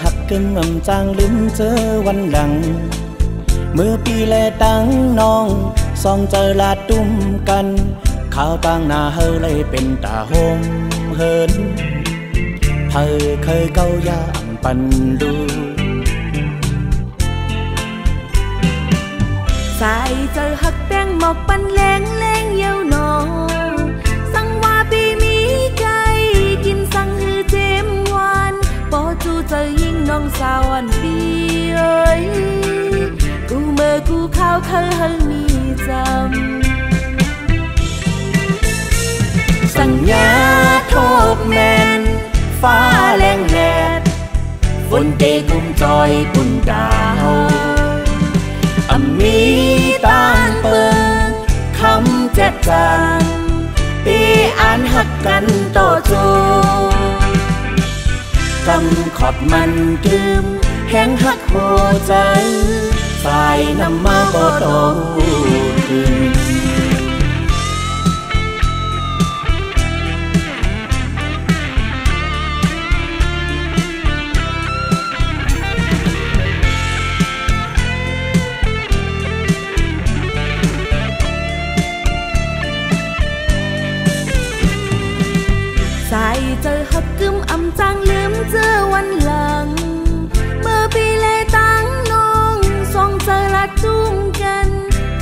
หักกึ่งอำจางลืมเจอวันหลังเมื่อปีแลตั้งน้องสองเจอลาดตุ้มกันข้าวตั้งหน้าเฮอเลยเป็นตาโฮมเฮินเธอเคยเก้ายามปันดูสายเจอหักแป้งหมอกปันแรงแรงเย้าหนอสังว่าปีมีไก่กินสังฮือเจมวานปอจูเจอยิ่งน้องสาวอันปีเอ้ยกูเมื่อกูข้าวเคยเฮอมีจำสัญญาโทบแมนฟ้าแรงแดดฝนเตกุมจอยปุ่นดาวมีต่างเปิงคำแจ๊ดจางตีอ่านหักกันโตโจกำขอดมันดื่มแห้งหักหัวใจสายน้ำมาบ่โตขึ้นสายเจอหักกึมอำจางลืมเจอวันหลังเมื่อปีแลตั้งน้องสองเจอละจุ่มกัน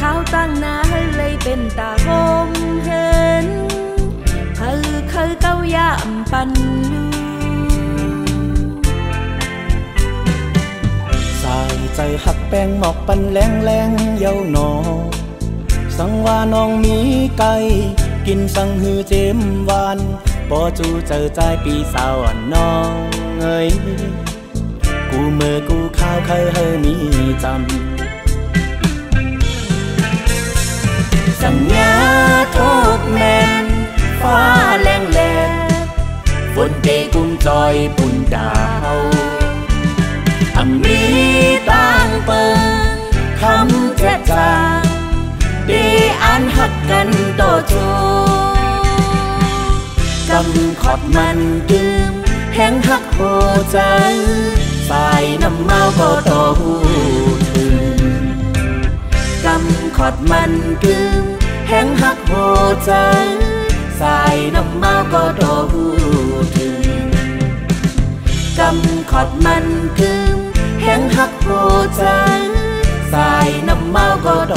ข้าวตั้งหน้าเลยเป็นตาคมเห็นเธอเคยเก้ายามปันลูสายใจหักแป้งหมอกปันแรงแรงเย้าหนอสังว่าน้องมีไก่กินสังฮือเจมวานปอจูเจอใจปีสาวน้องเอ้ยกูเมื่อกูข้าวเคยเฮอมีจำสัญญาโทบแมนฟ้าแรงแลฝนเตกุมจอยปุ่นดาวมีต่างเปิงคำแจ๊ดจางดีอ่านหักกันโตโจกำขอดมันดื่มแห้งหักหัวใจสายน้ำเมาก็โตถึงกำขอดมันดื่มแห้งหักหัวใจสายน้ำเมาก็โตถึงกำขอดมันดื่มแห้งหักหัวใจสายน้ำเมาก็โต